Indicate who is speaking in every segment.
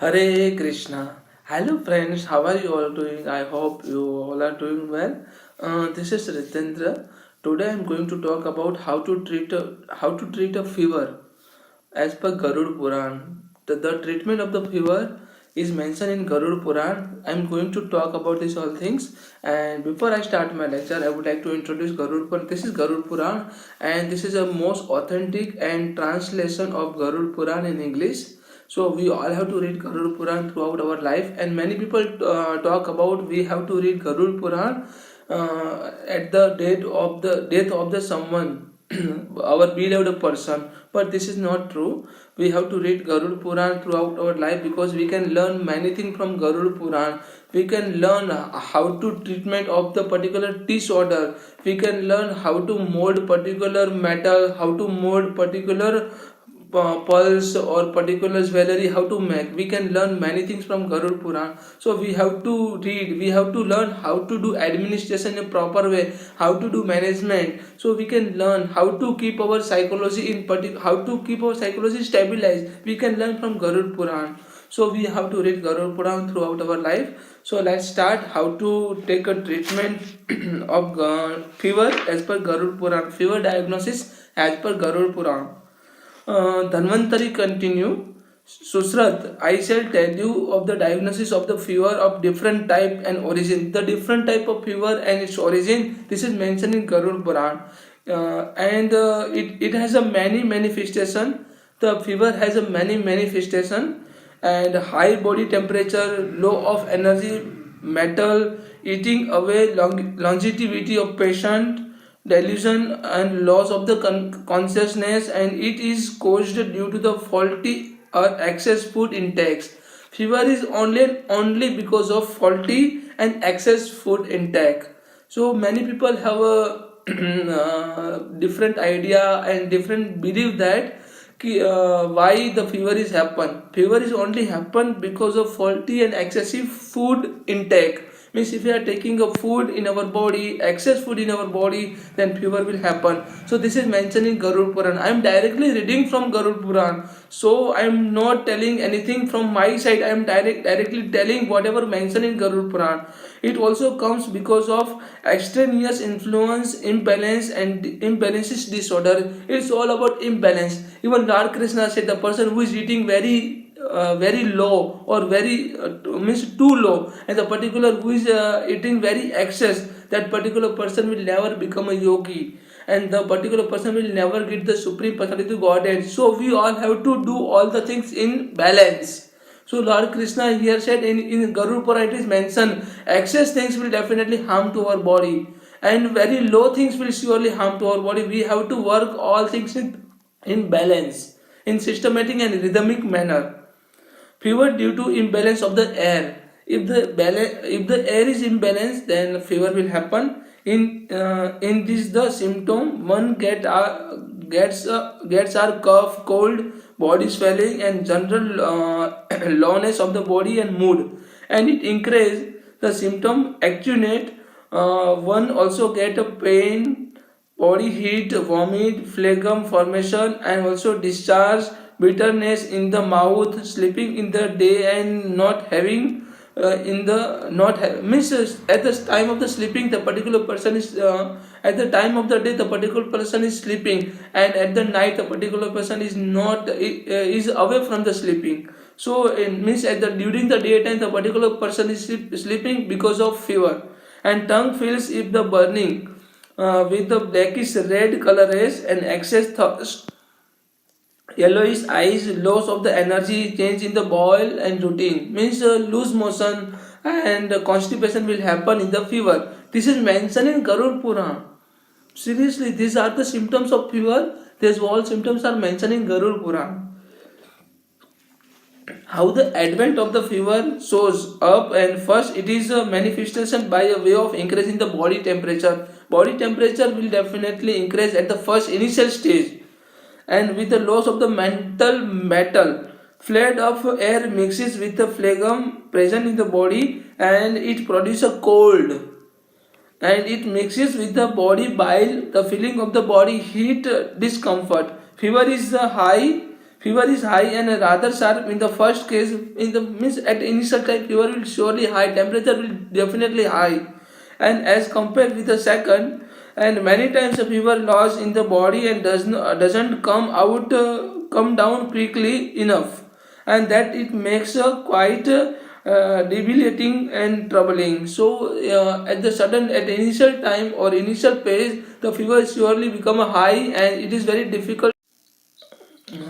Speaker 1: Hare Krishna. Hello friends, how are you all doing? I hope you all are doing well. This is Ritendra. Today I am going to talk about how to treat a fever as per Garud Puran. The treatment of the fever is mentioned in Garud Puran. I am going to talk about these all things. And before I start my lecture, I would like to introduce Garud Puran. This is Garud Puran, and this is a most authentic and translation of Garud Puran in English. So we all have to read Garud Puran throughout our life, and many people talk about we have to read Garud Puran at the date of the death of the someone, our beloved person. But this is not true. We have to read Garud Puran throughout our life because we can learn many things from Garud Puran. We can learn how to treatment of the particular disorder. We can learn how to mold particular metal, how to mold particular pulse or particular jewelry, how to make. We can learn many things from Garud Puran. So we have to read, we have to learn how to do administration in a proper way, how to do management. So we can learn how to keep our psychology in how to keep our psychology stabilized. We can learn from Garud Puran. So we have to read Garud Puran throughout our life. So let's start how to take a treatment of fever as per Garud Puran. Fever diagnosis as per Garud Puran. Dhanvantari continue. Susrat, I shall tell you of the diagnosis of the fever of different type and origin. The different type of fever and its origin. This is mentioned in Garud Puran, and it has a many manifestation. The fever has a many manifestation, and high body temperature, low of energy, metal, eating away longevity of patient, delusion and loss of the consciousness, and it is caused due to the faulty or excess food intakes. Fever is only because of faulty and excess food intake. So many people have a different idea and different belief that why the fever is happen. Fever is only happen because of faulty and excessive food intake. Means if we are taking a food in our body, excess food in our body, then fever will happen. So this is mentioned in Garud Puran. I am directly reading from Garud Puran. So I am not telling anything from my side. I am directly telling whatever mentioned in Garud Puran. It also comes because of extraneous influence, imbalance, and imbalances disorder. It's all about imbalance. Even Lord Krishna said the person who is eating very low or very means too low, and the particular who is eating very excess, that particular person will never become a yogi, and the particular person will never get the supreme personality godhead. So we all have to do all the things in balance. So Lord Krishna here said in Garud Puran it is mentioned excess things will definitely harm to our body, and very low things will surely harm to our body. We have to work all things in balance, in systematic and rhythmic manner. Fever due to imbalance of the air. If the air is imbalanced, then fever will happen. In this the symptom one gets are cough, cold, body swelling, and general lowness of the body and mood, and it increase the symptom accumulate. One also get a pain, body heat, vomit, phlegm formation, and also discharge, bitterness in the mouth, sleeping in the day and not having in the not ha- means at the time of the sleeping the particular person is at the time of the day the particular person is sleeping, and at the night the particular person is not is away from the sleeping. So it means at the during the daytime the particular person is sleeping because of fever, and tongue feels if the burning with the blackish red color is and excess thirst, yellowish eyes, loss of the energy, change in the boil and routine. Means loose motion and constipation will happen in the fever. This is mentioned in Garud Puran. Seriously, these are the symptoms of fever. These all symptoms are mentioned in Garud Puran. How the advent of the fever shows up, and first it is a manifestation by a way of increasing the body temperature. Body temperature will definitely increase at the first initial stage, and with the loss of the mental metal, flood of air mixes with the phlegm present in the body, and it produces a cold, and it mixes with the body bile, the feeling of the body heat, discomfort. Fever is high, Fever is high and rather sharp in the first case. In the means at initial time, fever will surely high, temperature will definitely high, and as compared with the second, and many times a fever loss in the body and doesn't come down quickly enough, and that it makes a quite debilitating and troubling. So at the sudden, at the initial time or initial phase, the fever surely become a high, and it is very difficult.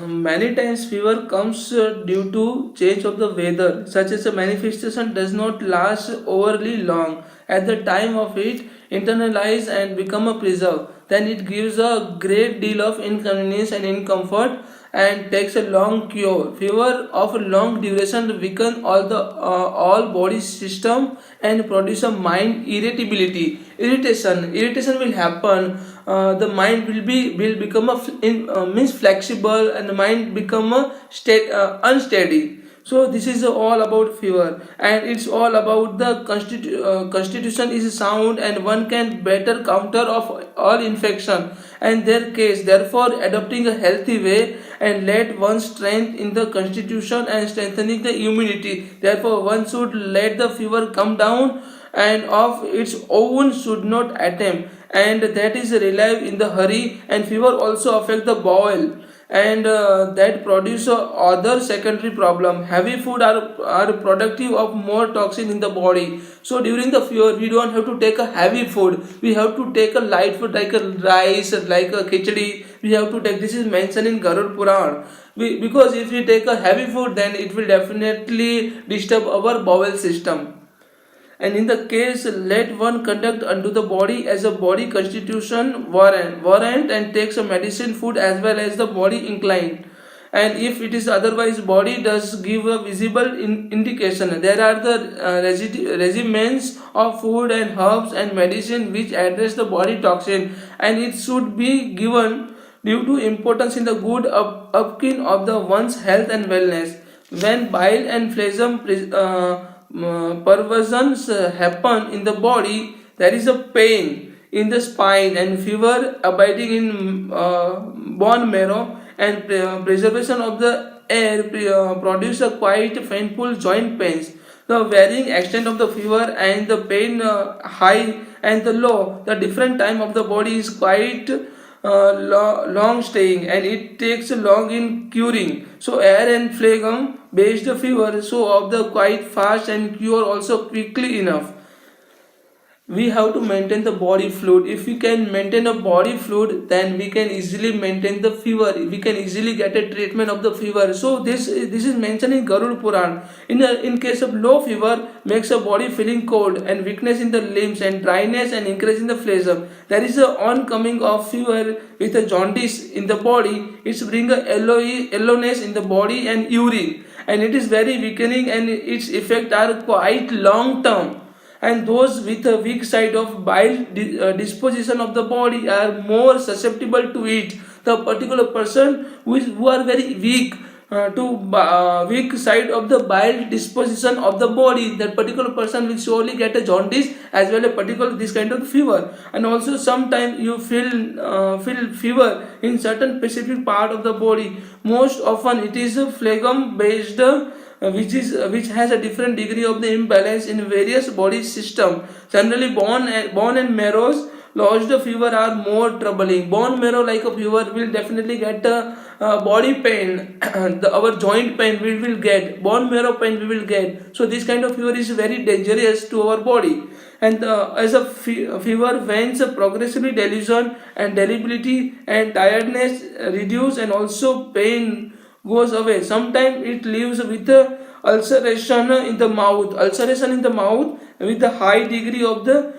Speaker 1: Many times fever comes due to change of the weather, such as a manifestation does not last overly long. At the time of it, internalize and become a preserve. Then it gives a great deal of inconvenience and discomfort and takes a long cure. Fever of long duration weaken all body system and produce a mind irritability. Irritation will happen. The mind will become means flexible, and the mind become unsteady. So this is all about fever, and it's all about the constitution is sound, and one can better counter of all infection and their case. Therefore, adopting a healthy way and let one strength in the constitution and strengthening the immunity. Therefore, one should let the fever come down and of its own, should not attempt, and that is relive in the hurry. And fever also affect the bowel, and that produce other secondary problem. Heavy food are productive of more toxin in the body. So during the fever we don't have to take a heavy food, we have to take a light food like a rice, like a khichdi. We have to take, this is mentioned in Garud Puran. Because if we take a heavy food, then it will definitely disturb our bowel system. And in the case, let one conduct unto the body as a body constitution warrant, and takes a medicine food as well as the body inclined. And if it is otherwise, body does give a visible indication. There are the regimens of food and herbs and medicine which address the body toxin, and it should be given due to importance in the good upkeep of the one's health and wellness. When bile and phlegm perversions happen in the body, there is a pain in the spine and fever abiding in bone marrow, and preservation of the air produce a quite painful joint pains. The varying extent of the fever and the pain high and the low, the different time of the body is quite long staying, and it takes long in curing. So air and phlegm based fever so of the quite fast and cure also quickly enough. We have to maintain the body fluid. If we can maintain a body fluid, then we can easily maintain the fever, we can easily get a treatment of the fever. So this is mentioned in Garud Puran. In case of low fever, makes a body feeling cold and weakness in the limbs and dryness and increase in the phlegm. There is a oncoming of fever with a jaundice in the body. It's bring a yellowness in the body and urine, and it is very weakening, and its effect are quite long term. And those with a weak side of bile disposition of the body are more susceptible to it. The particular person who are very weak to weak side of the bile disposition of the body, that particular person will surely get a jaundice as well as particular this kind of fever. And also sometimes you feel fever in certain specific part of the body. Most often it is a phlegm based which has a different degree of the imbalance in various body system. Generally, bone and marrows lodged fever are more troubling. Bone marrow like a fever will definitely get a body pain. Our joint pain we will get, bone marrow pain we will get. So this kind of fever is very dangerous to our body. And as a fever wanes, progressively delusion and debility and tiredness reduce, and also pain goes away. Sometimes it leaves with a ulceration in the mouth, with the high degree of the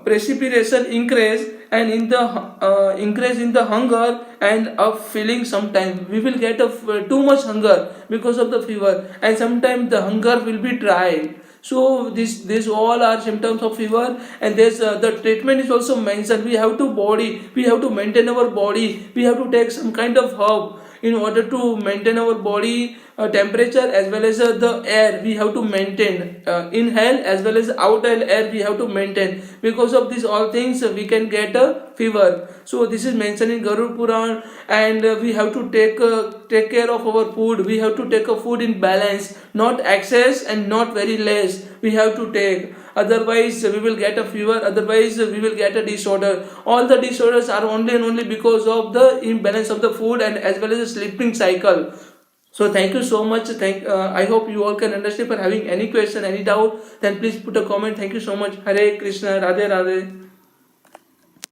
Speaker 1: precipitation increase, and in the increase in the hunger and of feeling. Sometimes we will get too much hunger because of the fever, and sometimes the hunger will be dry. So this all are symptoms of fever. And there's the treatment is also mentioned. We have to maintain our body, we have to take some kind of herb in order to maintain our body temperature as well as the air we have to maintain, inhale as well as outhale air we have to maintain. Because of these all things we can get a fever. So this is mentioned in Garud Puran. And we have to take care of our food. We have to take a food in balance, not excess and not very less we have to take. Otherwise we will get a fever, otherwise we will get a disorder. All the disorders are only and only because of the imbalance of the food and as well as the sleeping cycle. So thank you so much. I hope you all can understand. For having any question, any doubt, then please put a comment. Thank you so much. Hare Krishna, Radhe Radhe.